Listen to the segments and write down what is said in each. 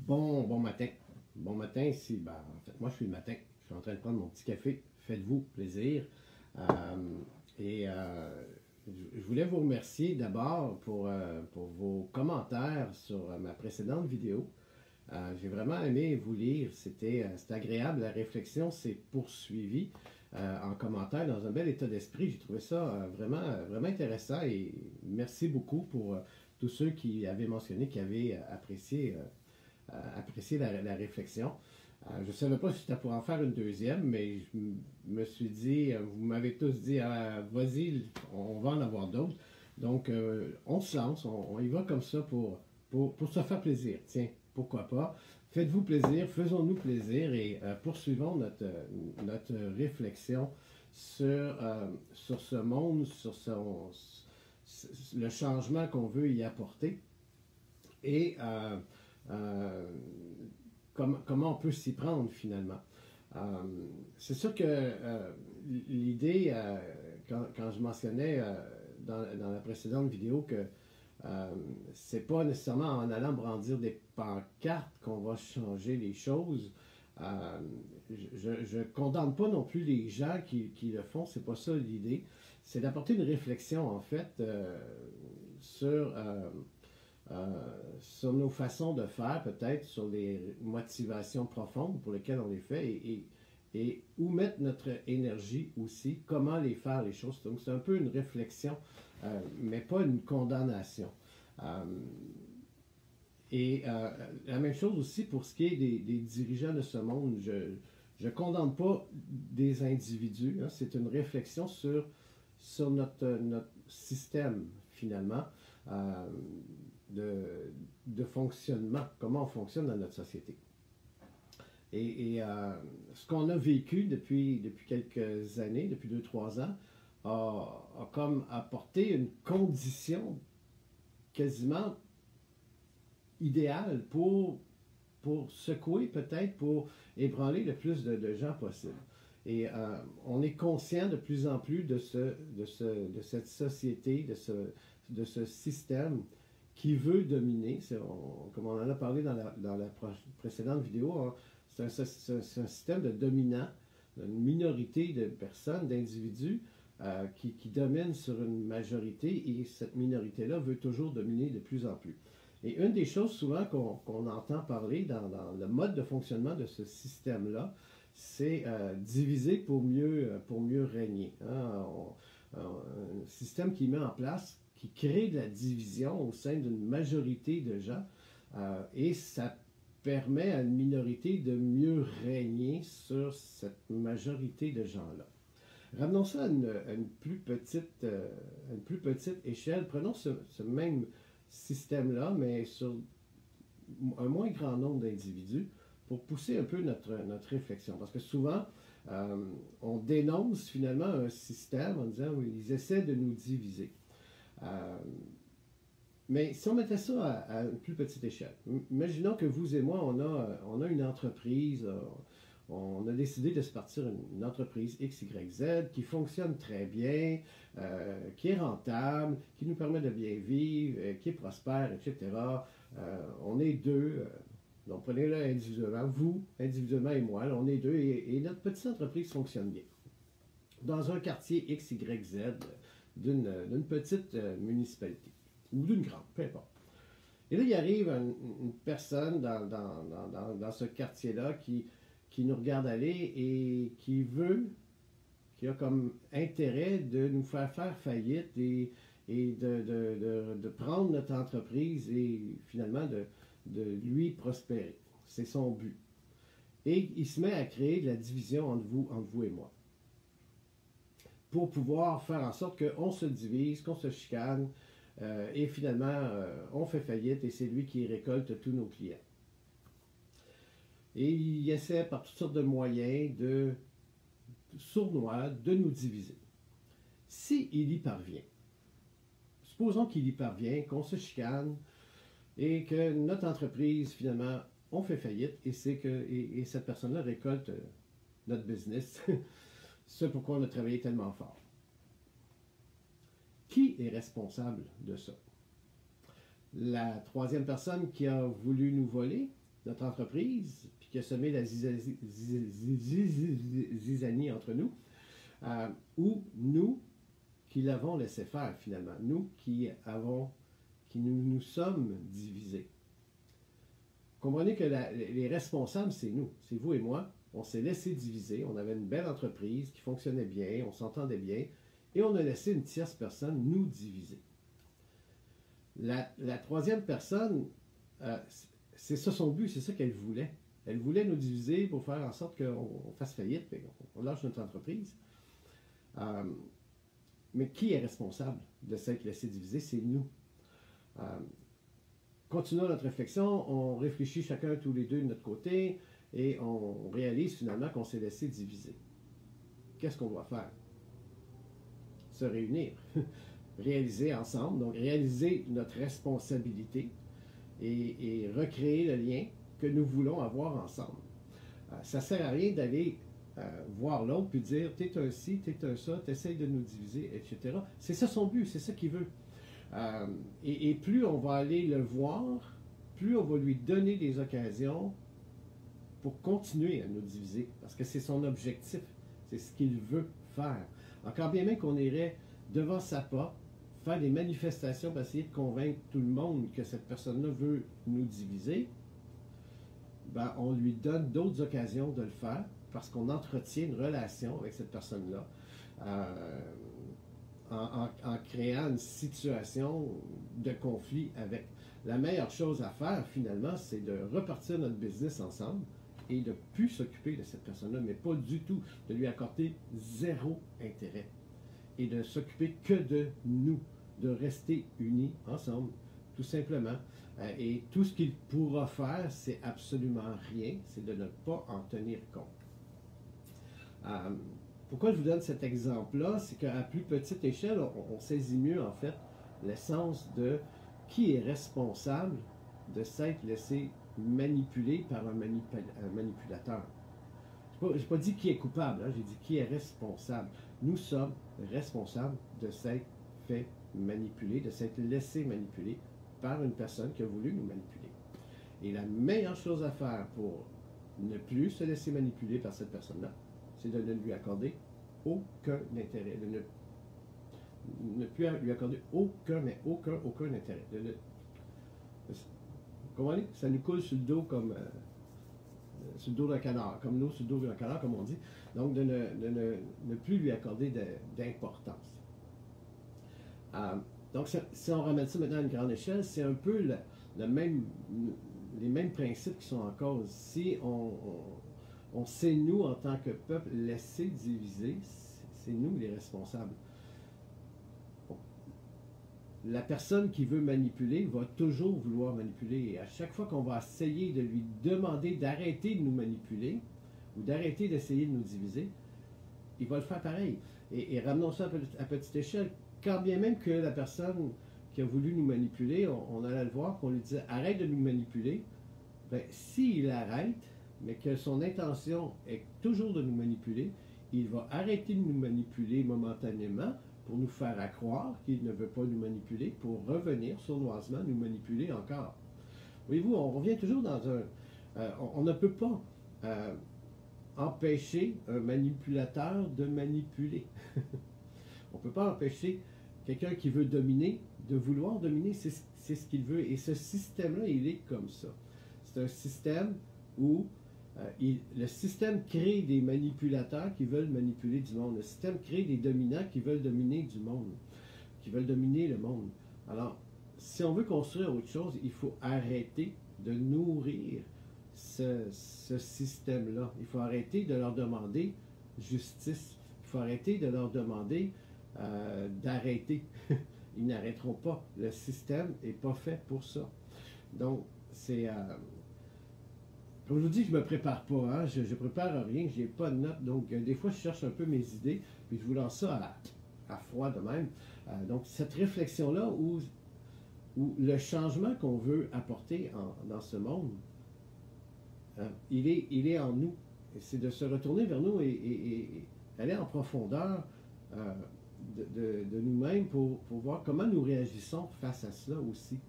Bon matin. Bon matin ici. Ben, en fait, moi, je suis le matin. Je suis en train de prendre mon petit café. Faites-vous plaisir. Euh, je voulais vous remercier d'abord pour vos commentaires sur ma précédente vidéo. J'ai vraiment aimé vous lire. C'était agréable. La réflexion s'est poursuivie en commentaire dans un bel état d'esprit. J'ai trouvé ça vraiment intéressant et merci beaucoup pour tous ceux qui avaient mentionné, qui avaient apprécié la réflexion. Je ne savais pas si c'était pour en faire une deuxième, mais je me suis dit, vous m'avez tous dit, vas-y, on va en avoir d'autres. Donc, on se lance, on y va comme ça pour se faire plaisir. Tiens, pourquoi pas? Faites-vous plaisir, faisons-nous plaisir et poursuivons notre réflexion sur ce monde, sur le changement qu'on veut y apporter et comment on peut s'y prendre finalement. C'est sûr que l'idée, quand je mentionnais dans la précédente vidéo que c'est pas nécessairement en allant brandir des pancartes qu'on va changer les choses. Je ne condamne pas non plus les gens qui le font, c'est pas ça l'idée. C'est d'apporter une réflexion en fait sur nos façons de faire, peut-être sur les motivations profondes pour lesquelles on les fait et où mettre notre énergie aussi, comment les faire les choses. Donc c'est un peu une réflexion, mais pas une condamnation. La même chose aussi pour ce qui est des dirigeants de ce monde. Je ne condamne pas des individus, hein, c'est une réflexion sur notre système finalement. De fonctionnement, comment on fonctionne dans notre société. Ce qu'on a vécu depuis quelques années, depuis 2-3 ans, a comme apporté une condition quasiment idéale pour secouer, peut-être, pour ébranler le plus de gens possible. Et on est conscient de plus en plus de cette société, de ce système qui veut dominer. Comme on en a parlé dans la précédente vidéo, hein, c'est un système de dominant, une minorité de personnes, d'individus qui dominent sur une majorité et cette minorité-là veut toujours dominer de plus en plus. Et une des choses souvent qu'on entend parler dans le mode de fonctionnement de ce système-là, c'est diviser pour mieux régner. Hein? Un système qui met en place, qui crée de la division au sein d'une majorité de gens et ça permet à une minorité de mieux régner sur cette majorité de gens-là. Ramenons ça à une plus petite échelle. Prenons ce même système-là, mais sur un moins grand nombre d'individus pour pousser un peu notre réflexion. Parce que souvent, on dénonce finalement un système en disant oui, ils essaient de nous diviser. Mais si on mettait ça à une plus petite échelle, imaginons que vous et moi, on a une entreprise, on a décidé de se partir une entreprise XYZ qui fonctionne très bien, qui est rentable, qui nous permet de bien vivre, qui est prospère, etc. On est deux, donc prenez-le individuellement, vous, individuellement et moi, là, on est deux et notre petite entreprise fonctionne bien. Dans un quartier XYZ d'une petite municipalité ou d'une grande, peu importe. Et là, il arrive une personne dans ce quartier-là qui nous regarde aller et qui a comme intérêt de nous faire faillite et de prendre notre entreprise et finalement de lui prospérer. C'est son but. Et il se met à créer de la division entre vous et moi. Pour pouvoir faire en sorte qu'on se divise, qu'on se chicane, et finalement, on fait faillite et c'est lui qui récolte tous nos clients. Et il essaie par toutes sortes de moyens sournois de nous diviser. S'il y parvient, supposons qu'il y parvient, qu'on se chicane et que notre entreprise, finalement, on fait faillite et cette personne-là récolte notre business, ce pourquoi on a travaillé tellement fort. Qui est responsable de ça? La troisième personne qui a voulu nous voler notre entreprise, puis qui a semé la zizanie entre nous, ou nous qui l'avons laissé faire finalement, nous qui nous sommes divisés. Comprenez que les responsables, c'est nous, c'est vous et moi. On s'est laissé diviser, on avait une belle entreprise qui fonctionnait bien, on s'entendait bien, et on a laissé une tierce personne nous diviser. La troisième personne, c'est ça son but, c'est ça qu'elle voulait. Elle voulait nous diviser pour faire en sorte qu'on fasse faillite, on lâche notre entreprise. Mais qui est responsable de s'être laissé diviser? C'est nous. Continuons notre réflexion, on réfléchit chacun tous les deux de notre côté et on réalise finalement qu'on s'est laissé diviser. Qu'est-ce qu'on doit faire? Se réunir, réaliser ensemble, donc réaliser notre responsabilité et recréer le lien que nous voulons avoir ensemble. Ça ne sert à rien d'aller voir l'autre puis dire t'es un ci, t'es un ça, t'essayes de nous diviser, etc. C'est ça son but, c'est ça qu'il veut. Et plus on va aller le voir, plus on va lui donner des occasions pour continuer à nous diviser, parce que c'est son objectif, c'est ce qu'il veut faire. Encore bien même qu'on irait devant sa porte, faire des manifestations pour essayer de convaincre tout le monde que cette personne-là veut nous diviser, ben, on lui donne d'autres occasions de le faire, parce qu'on entretient une relation avec cette personne-là, en créant une situation de conflit avec. La meilleure chose à faire, finalement, c'est de repartir notre business ensemble et de ne plus s'occuper de cette personne-là, mais pas du tout, de lui accorder zéro intérêt et de s'occuper que de nous, de rester unis ensemble, tout simplement. Et tout ce qu'il pourra faire, c'est absolument rien, c'est de ne pas en tenir compte. Pourquoi je vous donne cet exemple-là? C'est qu'à plus petite échelle, on saisit mieux, en fait, l'essence de qui est responsable de s'être laissé manipuler par un manipulateur. Je n'ai pas dit qui est coupable, hein, j'ai dit qui est responsable. Nous sommes responsables de s'être fait manipuler, de s'être laissé manipuler par une personne qui a voulu nous manipuler. Et la meilleure chose à faire pour ne plus se laisser manipuler par cette personne-là, c'est de ne lui accorder aucun intérêt, de ne plus lui accorder aucun intérêt. Comment dire? Ça nous coule sur le dos comme sur le dos d'un canard, comme l'eau sur le dos d'un canard, comme on dit. Donc, de ne plus lui accorder d'importance. Donc, si on ramène ça maintenant à une grande échelle, c'est un peu les mêmes principes qui sont en cause. Si on sait, nous, en tant que peuple, laisser diviser, c'est nous les responsables. La personne qui veut manipuler va toujours vouloir manipuler. Et à chaque fois qu'on va essayer de lui demander d'arrêter de nous manipuler ou d'arrêter d'essayer de nous diviser, il va le faire pareil. Et ramenons ça à petite échelle. Quand bien même que la personne qui a voulu nous manipuler, on allait le voir, qu'on lui disait « arrête de nous manipuler », bien, s'il arrête, mais que son intention est toujours de nous manipuler, il va arrêter de nous manipuler momentanément pour nous faire croire qu'il ne veut pas nous manipuler, pour revenir sournoisement nous manipuler encore. Voyez-vous, on revient toujours dans on ne peut pas empêcher un manipulateur de manipuler. On ne peut pas empêcher quelqu'un qui veut dominer de vouloir dominer, c'est ce qu'il veut. Et ce système-là, il est comme ça. C'est un système où le système crée des manipulateurs qui veulent manipuler du monde. Le système crée des dominants qui veulent dominer du monde, qui veulent dominer le monde. Alors, si on veut construire autre chose, il faut arrêter de nourrir ce système-là. Il faut arrêter de leur demander justice. Il faut arrêter de leur demander d'arrêter. Ils n'arrêteront pas. Le système n'est pas fait pour ça. Donc, c'est... Comme je vous dis, je ne me prépare pas, hein? Je ne prépare rien, je n'ai pas de notes, donc des fois je cherche un peu mes idées, puis je vous lance ça à froid de même. Donc cette réflexion-là où le changement qu'on veut apporter dans ce monde, il est en nous. C'est de se retourner vers nous et aller en profondeur de nous-mêmes pour voir comment nous réagissons face à cela aussi.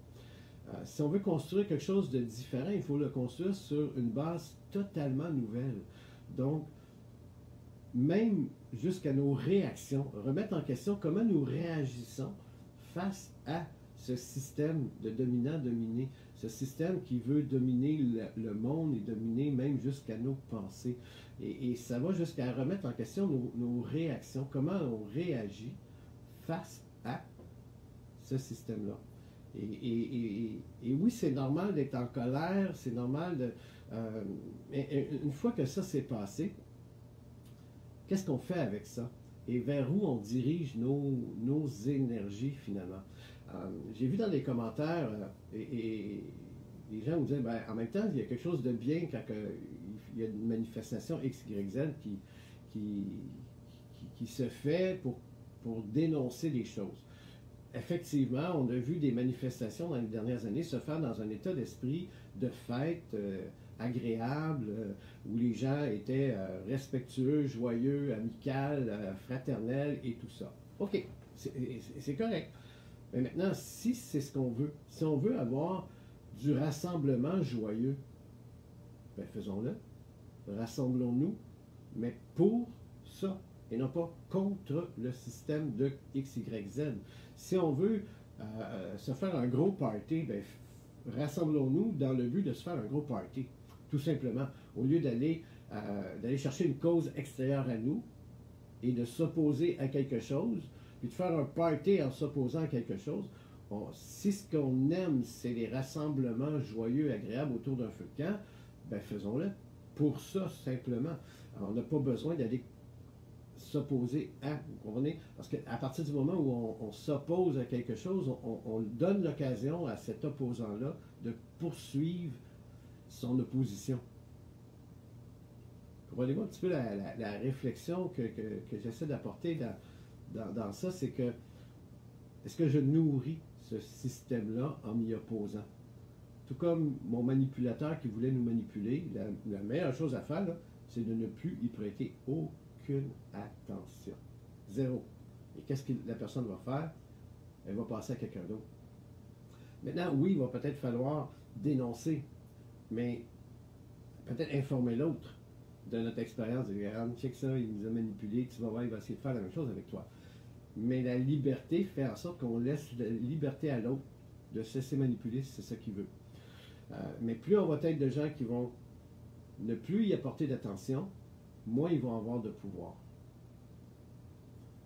Si on veut construire quelque chose de différent, il faut le construire sur une base totalement nouvelle. Donc, même jusqu'à nos réactions, remettre en question comment nous réagissons face à ce système de dominant-dominé, ce système qui veut dominer le monde et dominer même jusqu'à nos pensées. Et ça va jusqu'à remettre en question nos réactions, comment on réagit face à ce système-là. Et oui, c'est normal d'être en colère, c'est normal de... mais une fois que ça s'est passé, qu'est-ce qu'on fait avec ça? Et vers où on dirige nos énergies finalement? J'ai vu dans les commentaires, et les gens me disaient, ben, en même temps, il y a quelque chose de bien quand il y a une manifestation X, Y, Z qui se fait pour dénoncer les choses. Effectivement, on a vu des manifestations dans les dernières années se faire dans un état d'esprit de fête agréable, où les gens étaient respectueux, joyeux, amicaux, fraternels et tout ça. OK, c'est correct. Mais maintenant, si c'est ce qu'on veut, si on veut avoir du rassemblement joyeux, ben faisons-le. Rassemblons-nous, mais pour ça, et non pas contre le système de X, Y, Z. Si on veut se faire un gros party, ben, rassemblons-nous dans le but de se faire un gros party, tout simplement, au lieu d'aller chercher une cause extérieure à nous et de s'opposer à quelque chose, puis de faire un party en s'opposant à quelque chose. Si ce qu'on aime, c'est les rassemblements joyeux, agréables autour d'un feu de camp, ben faisons-le pour ça, simplement. Alors, on n'a pas besoin d'aller s'opposer à, vous comprenez? Parce qu'à partir du moment où on s'oppose à quelque chose, on donne l'occasion à cet opposant-là de poursuivre son opposition. Comprenez-vous un petit peu la réflexion que j'essaie d'apporter dans ça, c'est que est-ce que je nourris ce système-là en m'y opposant? Tout comme mon manipulateur qui voulait nous manipuler, la meilleure chose à faire, c'est de ne plus y prêter aucune attention. Zéro. Et qu'est-ce que la personne va faire? Elle va passer à quelqu'un d'autre. Maintenant, oui, il va peut-être falloir dénoncer, mais peut-être informer l'autre de notre expérience. Regarde, check ça, il nous a manipulés, tu vas voir, il va essayer de faire la même chose avec toi. Mais la liberté fait en sorte qu'on laisse la liberté à l'autre de se laisser manipuler si c'est ça qu'il veut. Mais plus on va être de gens qui vont ne plus y apporter d'attention, moins ils vont avoir de pouvoir.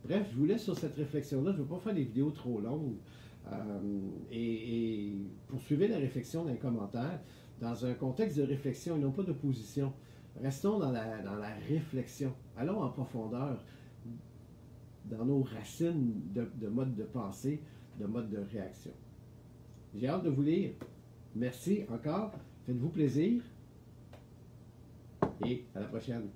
Bref, je vous laisse sur cette réflexion-là. Je ne veux pas faire des vidéos trop longues. Et poursuivez la réflexion dans les commentaires, dans un contexte de réflexion et non pas d'opposition. Restons dans la réflexion. Allons en profondeur dans nos racines de mode de pensée, de mode de réaction. J'ai hâte de vous lire. Merci encore. Faites-vous plaisir. Et à la prochaine.